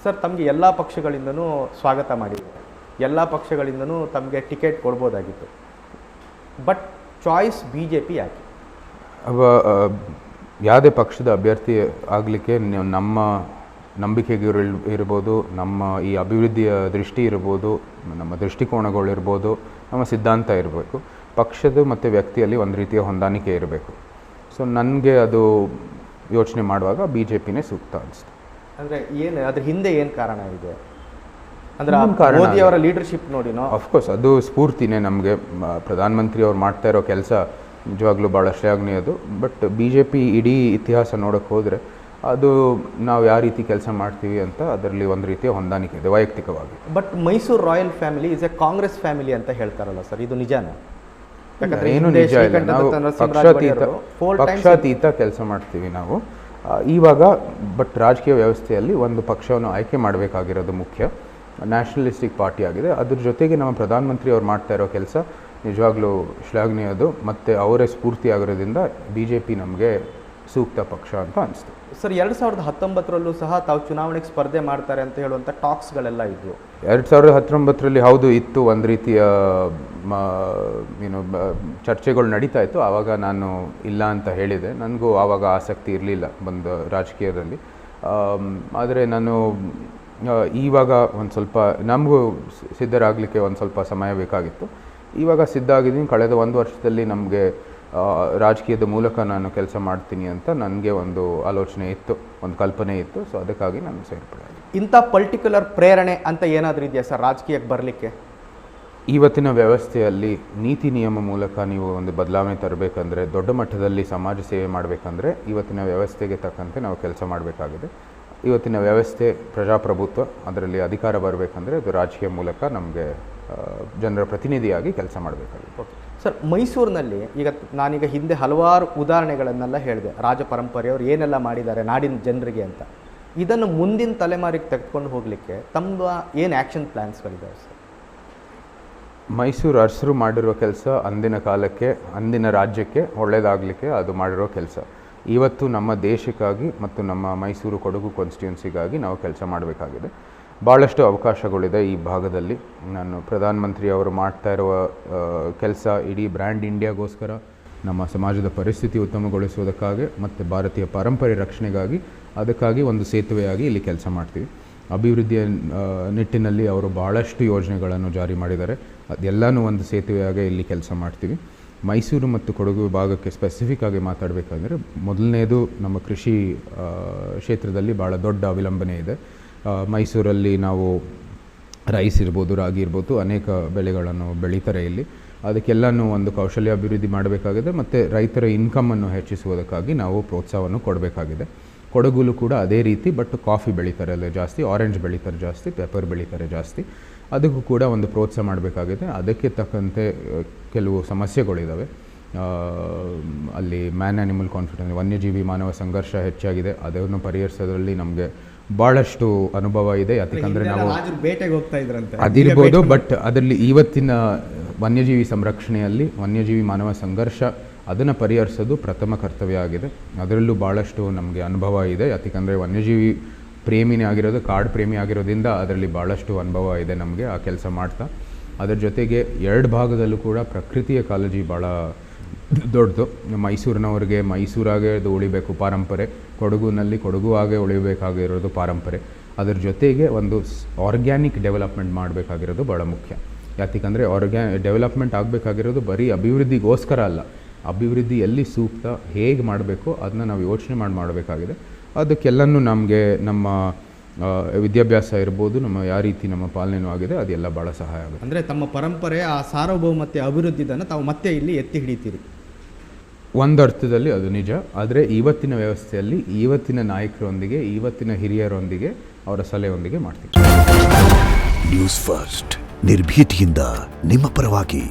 Sir, ತಮಗೆ ಎಲ್ಲ ಪಕ್ಷಗಳಿಂದನೂ ಸ್ವಾಗತ ಮಾಡಿದೆ, ಎಲ್ಲ ಪಕ್ಷಗಳಿಂದನೂ ತಮಗೆ ಟಿಕೆಟ್ ಕೊಡ್ಬೋದಾಗಿತ್ತು. ಬಟ್ ಚಾಯ್ಸ್ BJP ಯಾಕೆ? ಯಾವುದೇ ಪಕ್ಷದ ಅಭ್ಯರ್ಥಿ ಆಗಲಿಕ್ಕೆ ನಮ್ಮ ನಂಬಿಕೆಗೆ ಇರ್ಬೋದು, ನಮ್ಮ ಈ ಅಭಿವೃದ್ಧಿಯ ದೃಷ್ಟಿ ಇರ್ಬೋದು, ನಮ್ಮ ದೃಷ್ಟಿಕೋನಗಳಿರ್ಬೋದು, ನಮ್ಮ ಸಿದ್ಧಾಂತ ಇರಬೇಕು. ಪಕ್ಷದ ಮತ್ತು ವ್ಯಕ್ತಿಯಲ್ಲಿ ಒಂದು ರೀತಿಯ ಹೊಂದಾಣಿಕೆ ಇರಬೇಕು. ಸೊ ನನಗೆ ಅದು ಯೋಚನೆ ಮಾಡುವಾಗ BJPನೇ ಸೂಕ್ತ ಅನಿಸ್ತು. ಅಂದರೆ ಏನು ಅದ್ರ ಹಿಂದೆ ಏನು ಕಾರಣ ಇದೆ? ಅಂದರೆ ಮೋದಿ ಅವರ ಲೀಡರ್ಶಿಪ್ ನೋಡಿನೋ? ಅಫ್ಕೋರ್ಸ್ ಅದು ಸ್ಫೂರ್ತಿನೇ ನಮಗೆ. ಪ್ರಧಾನಮಂತ್ರಿ ಅವ್ರು ಮಾಡ್ತಾ ಇರೋ ಕೆಲಸ ನಿಜವಾಗ್ಲೂ ಭಾಳ ಶ್ಲಾಘನೀಯದು. ಬಟ್ BJP ಇಡೀ ಇತಿಹಾಸ ನೋಡೋಕ್ಕೆ ಹೋದರೆ ಅದು ನಾವು ಯಾವ ರೀತಿ ಕೆಲಸ ಮಾಡ್ತೀವಿ ಅಂತ ಅದರಲ್ಲಿ ಒಂದು ರೀತಿಯ ಹೊಂದಾಣಿಕೆ ಇದೆ ವೈಯಕ್ತಿಕವಾಗಿ. But Mysuru royal family is A Congress family ಅಂತ ಹೇಳ್ತಾರಲ್ಲ ಸರ್, ಇದು ನಿಜಾನಾ? ಏನು ನಿಜ ಇಲ್ಲ. ನಾವು ಪಕ್ಷಾತೀತ ಕೆಲಸ ಮಾಡ್ತೀವಿ ನಾವು ಇವಾಗ. ಬಟ್ ರಾಜಕೀಯ ವ್ಯವಸ್ಥೆಯಲ್ಲಿ ಒಂದು ಪಕ್ಷವನ್ನು ಆಯ್ಕೆ ಮಾಡಬೇಕಾಗಿರೋದು ಮುಖ್ಯ. ನ್ಯಾಷನಲಿಸ್ಟಿಕ್ ಪಾರ್ಟಿ ಆಗಿದೆ. ಅದ್ರ ಜೊತೆಗೆ ನಮ್ಮ ಪ್ರಧಾನಮಂತ್ರಿ ಅವ್ರು ಮಾಡ್ತಾ ಇರೋ ಕೆಲಸ ನಿಜವಾಗ್ಲೂ ಶ್ಲಾಘನೀಯದು. ಮತ್ತು ಅವರೇ ಸ್ಫೂರ್ತಿ ಆಗಿರೋದ್ರಿಂದ BJP ನಮಗೆ ಸೂಕ್ತ ಪಕ್ಷ ಅಂತ ಅನಿಸ್ತು. ಸರ್, 2019ರಲ್ಲೂ ಸಹ ತಾವು ಚುನಾವಣೆಗೆ ಸ್ಪರ್ಧೆ ಮಾಡ್ತಾರೆ ಅಂತ ಹೇಳುವಂಥ ಟಾಕ್ಸ್ಗಳೆಲ್ಲ ಇದ್ವು. 2019ರಲ್ಲಿ ಹೌದು ಇತ್ತು, ಒಂದು ರೀತಿಯ ಚರ್ಚೆಗಳು ನಡೀತಾ ಇತ್ತು. ಆವಾಗ ನಾನು ಇಲ್ಲ ಅಂತ ಹೇಳಿದೆ. ನನಗೂ ಆವಾಗ ಆಸಕ್ತಿ ಇರಲಿಲ್ಲ ಬಂದು ರಾಜಕೀಯದಲ್ಲಿ. ಆದರೆ ನಾನು ಇವಾಗ ಒಂದು ಸ್ವಲ್ಪ ನಮಗೂ ಸಿದ್ಧರಾಗಲಿಕ್ಕೆ ಒಂದು ಸ್ವಲ್ಪ ಸಮಯ ಬೇಕಾಗಿತ್ತು. ಇವಾಗ ಸಿದ್ಧ ಆಗಿದ್ದೀನಿ. ಕಳೆದ 1 ವರ್ಷದಲ್ಲಿ ನಮಗೆ ರಾಜಕೀಯದ ಮೂಲಕ ನಾನು ಕೆಲಸ ಮಾಡ್ತೀನಿ ಅಂತ ನನಗೆ ಒಂದು ಆಲೋಚನೆ ಇತ್ತು, ಒಂದು ಕಲ್ಪನೆ ಇತ್ತು. ಸೊ ಅದಕ್ಕಾಗಿ ನಾನು ಸೇರ್ಪಡೆ. ಇಂಥ ಪರ್ಟಿಕ್ಯುಲರ್ ಪ್ರೇರಣೆ ಅಂತ ಏನಾದರೂ ಇದೆಯಾ ಸರ್ ರಾಜಕೀಯಕ್ಕೆ ಬರಲಿಕ್ಕೆ? ಇವತ್ತಿನ ವ್ಯವಸ್ಥೆಯಲ್ಲಿ ನೀತಿ ನಿಯಮ ಮೂಲಕ ನೀವು ಒಂದು ಬದಲಾವಣೆ ತರಬೇಕಂದ್ರೆ, ದೊಡ್ಡ ಮಟ್ಟದಲ್ಲಿ ಸಮಾಜ ಸೇವೆ ಮಾಡಬೇಕಂದ್ರೆ ಇವತ್ತಿನ ವ್ಯವಸ್ಥೆಗೆ ತಕ್ಕಂತೆ ನಾವು ಕೆಲಸ ಮಾಡಬೇಕಾಗಿದೆ. ಇವತ್ತಿನ ವ್ಯವಸ್ಥೆ ಪ್ರಜಾಪ್ರಭುತ್ವ, ಅದರಲ್ಲಿ ಅಧಿಕಾರ ಬರಬೇಕಂದ್ರೆ ಅದು ರಾಜಕೀಯ ಮೂಲಕ ನಮಗೆ ಜನರ ಪ್ರತಿನಿಧಿಯಾಗಿ ಕೆಲಸ ಮಾಡಬೇಕಾಗಿದೆ. ಓಕೆ ಸರ್, ಮೈಸೂರಿನಲ್ಲಿ ಈಗ ನಾನೀಗ ಹಿಂದೆ ಹಲವಾರು ಉದಾಹರಣೆಗಳನ್ನೆಲ್ಲ ಹೇಳಿದೆ, ರಾಜ ಪರಂಪರೆಯವರು ಏನೆಲ್ಲ ಮಾಡಿದ್ದಾರೆ ನಾಡಿನ ಜನರಿಗೆ ಅಂತ. ಇದನ್ನು ಮುಂದಿನ ತಲೆಮಾರಿಗೆ ತೆಗೆದುಕೊಂಡು ಹೋಗಲಿಕ್ಕೆ ತಮ್ಮ ಏನು ಆ್ಯಕ್ಷನ್ ಪ್ಲ್ಯಾನ್ಸ್ಗಳಿದ್ದಾವೆ ಸರ್? ಮೈಸೂರು ಅರಸರು ಮಾಡಿರೋ ಕೆಲಸ ಅಂದಿನ ಕಾಲಕ್ಕೆ, ಅಂದಿನ ರಾಜ್ಯಕ್ಕೆ ಒಳ್ಳೆಯದಾಗಲಿಕ್ಕೆ ಅದು ಮಾಡಿರೋ ಕೆಲಸ. ಇವತ್ತು ನಮ್ಮ ದೇಶಕ್ಕಾಗಿ ಮತ್ತು ನಮ್ಮ ಮೈಸೂರು ಕೊಡಗು ಕಾನ್ಸ್ಟಿಟ್ಯೂನ್ಸಿಗಾಗಿ ನಾವು ಕೆಲಸ ಮಾಡಬೇಕಾಗಿದೆ. ಭಾಳಷ್ಟು ಅವಕಾಶಗಳಿದೆ ಈ ಭಾಗದಲ್ಲಿ. ನಾನು ಪ್ರಧಾನಮಂತ್ರಿ ಅವರು ಮಾಡ್ತಾ ಇರುವ ಕೆಲಸ ಇಡೀ ಬ್ರ್ಯಾಂಡ್ ಇಂಡಿಯಾಗೋಸ್ಕರ, ನಮ್ಮ ಸಮಾಜದ ಪರಿಸ್ಥಿತಿ ಉತ್ತಮಗೊಳಿಸುವುದಕ್ಕಾಗಿ ಮತ್ತು ಭಾರತೀಯ ಪರಂಪರೆ ರಕ್ಷಣೆಗಾಗಿ, ಅದಕ್ಕಾಗಿ ಒಂದು ಸೇತುವೆಯಾಗಿ ಇಲ್ಲಿ ಕೆಲಸ ಮಾಡ್ತೀವಿ. ಅಭಿವೃದ್ಧಿಯ ನಿಟ್ಟಿನಲ್ಲಿ ಅವರು ಭಾಳಷ್ಟು ಯೋಜನೆಗಳನ್ನು ಜಾರಿ ಮಾಡಿದ್ದಾರೆ. ಅದೆಲ್ಲನೂ ಒಂದು ಸೇತುವೆಯಾಗಿ ಇಲ್ಲಿ ಕೆಲಸ ಮಾಡ್ತೀವಿ. ಮೈಸೂರು ಮತ್ತು ಕೊಡಗು ಭಾಗಕ್ಕೆ ಸ್ಪೆಸಿಫಿಕ್ ಆಗಿ ಮಾತಾಡಬೇಕಂದ್ರೆ, ಮೊದಲನೇದು ನಮ್ಮ ಕೃಷಿ ಕ್ಷೇತ್ರದಲ್ಲಿ ಭಾಳ ದೊಡ್ಡ ಅವಲಂಬನೆ ಇದೆ. ಮೈಸೂರಲ್ಲಿ ನಾವು ರೈಸ್ ಇರ್ಬೋದು, ರಾಗಿ ಇರ್ಬೋದು, ಅನೇಕ ಬೆಳೆಗಳನ್ನು ಬೆಳೀತಾರೆ ಇಲ್ಲಿ. ಅದಕ್ಕೆಲ್ಲನೂ ಒಂದು ಕೌಶಲ್ಯ ಅಭಿವೃದ್ಧಿ ಮಾಡಬೇಕಾಗಿದೆ ಮತ್ತು ರೈತರ ಇನ್ಕಮನ್ನು ಹೆಚ್ಚಿಸುವುದಕ್ಕಾಗಿ ನಾವು ಪ್ರೋತ್ಸಾಹವನ್ನು ಕೊಡಬೇಕಾಗಿದೆ. ಕೊಡಗುಲು ಕೂಡ ಅದೇ ರೀತಿ. ಬಟ್ ಕಾಫಿ ಬೆಳೀತಾರೆ ಅಲ್ಲೇ ಜಾಸ್ತಿ, ಆರೆಂಜ್ ಬೆಳೀತಾರೆ ಜಾಸ್ತಿ, ಪೆಪ್ಪರ್ ಬೆಳೀತಾರೆ ಜಾಸ್ತಿ. ಅದಕ್ಕೂ ಕೂಡ ಒಂದು ಪ್ರೋತ್ಸಾಹ ಮಾಡಬೇಕಾಗಿದೆ. ಅದಕ್ಕೆ ತಕ್ಕಂತೆ ಕೆಲವು ಸಮಸ್ಯೆಗಳಿದ್ದಾವೆ. ಅಲ್ಲಿ ಮ್ಯಾನ್ ಆ್ಯನಿಮಲ್ ಕಾನ್ಫ್ಲಿಕ್ಟ್, ವನ್ಯಜೀವಿ ಮಾನವ ಸಂಘರ್ಷ ಹೆಚ್ಚಾಗಿದೆ. ಅದನ್ನು ಪರಿಹರಿಸೋದ್ರಲ್ಲಿ ನಮಗೆ ಭಾಳಷ್ಟು ಅನುಭವ ಇದೆ. ಯಾಕಂದರೆ ನಾವು ಬೇಟೆಗೆ ಹೋಗ್ತಾ ಇದ್ರಂತೆ ಅದಿರ್ಬೋದು. ಬಟ್ ಅದರಲ್ಲಿ ಇವತ್ತಿನ ವನ್ಯಜೀವಿ ಸಂರಕ್ಷಣೆಯಲ್ಲಿ ವನ್ಯಜೀವಿ ಮಾನವ ಸಂಘರ್ಷ ಅದನ್ನು ಪರಿಹರಿಸೋದು ಪ್ರಥಮ ಕರ್ತವ್ಯ ಆಗಿದೆ. ಅದರಲ್ಲೂ ಭಾಳಷ್ಟು ನಮಗೆ ಅನುಭವ ಇದೆ. ಯಾಕಂದರೆ ವನ್ಯಜೀವಿ ಪ್ರೇಮಿನೇ ಆಗಿರೋದು, ಕಾಡು ಪ್ರೇಮಿ ಆಗಿರೋದ್ರಿಂದ ಅದರಲ್ಲಿ ಭಾಳಷ್ಟು ಅನುಭವ ಇದೆ ನಮಗೆ ಆ ಕೆಲಸ ಮಾಡ್ತಾ. ಅದರ ಜೊತೆಗೆ 2 ಭಾಗದಲ್ಲೂ ಕೂಡ ಪ್ರಕೃತಿಯ ಕಾಳಜಿ ಭಾಳ ದೊಡ್ಡದು. ಮೈಸೂರಿನವ್ರಿಗೆ ಮೈಸೂರಾಗೆ ಅದು ಉಳಿಬೇಕು ಪಾರಂಪರೆ, ಕೊಡಗುನಲ್ಲಿ ಕೊಡಗು ಹಾಗೆ ಉಳಿಬೇಕಾಗಿರೋದು ಪಾರಂಪರೆ. ಅದರ ಜೊತೆಗೆ ಒಂದು ಆರ್ಗ್ಯಾನಿಕ್ ಡೆವಲಪ್ಮೆಂಟ್ ಮಾಡಬೇಕಾಗಿರೋದು ಭಾಳ ಮುಖ್ಯ. ಯಾಕಂದರೆ ಡೆವಲಪ್ಮೆಂಟ್ ಆಗಬೇಕಾಗಿರೋದು ಬರೀ ಅಭಿವೃದ್ಧಿಗೋಸ್ಕರ ಅಲ್ಲ, ಅಭಿವೃದ್ಧಿ ಎಲ್ಲಿ ಸೂಕ್ತ, ಹೇಗೆ ಮಾಡಬೇಕು ಅದನ್ನ ನಾವು ಯೋಚನೆ ಮಾಡಬೇಕಾಗಿದೆ. ಅದಕ್ಕೆಲ್ಲನೂ ನಮಗೆ ನಮ್ಮ ವಿದ್ಯಾಭ್ಯಾಸ ಇರ್ಬೋದು, ನಮ್ಮ ಯಾವ ರೀತಿ ನಮ್ಮ ಪಾಲನೆಯೂ ಆಗಿದೆ, ಅದೆಲ್ಲ ಭಾಳ ಸಹಾಯ ಆಗುತ್ತೆ. ಅಂದರೆ ತಮ್ಮ ಪರಂಪರೆ ಆ ಸಾರ್ವಭೌಮತೆ ಅಭಿವೃದ್ಧಿಯನ್ನು ತಾವು ಮತ್ತೆ ಇಲ್ಲಿ ಎತ್ತಿ ಹಿಡಿತೀರಿ. ಒಂದು ಅರ್ಥದಲ್ಲಿ ಅದು ನಿಜ. ಆದರೆ ಇವತ್ತಿನ ವ್ಯವಸ್ಥೆಯಲ್ಲಿ ಇವತ್ತಿನ ನಾಯಕರೊಂದಿಗೆ, ಇವತ್ತಿನ ಹಿರಿಯರೊಂದಿಗೆ, ಅವರ ಸಲಹೆಯೊಂದಿಗೆ ಮಾಡ್ತೀವಿ. ನ್ಯೂಸ್ ಫಸ್ಟ್, ನಿರ್ಭೀತಿಯಿಂದ ನಿಮ್ಮ ಪರವಾಗಿ.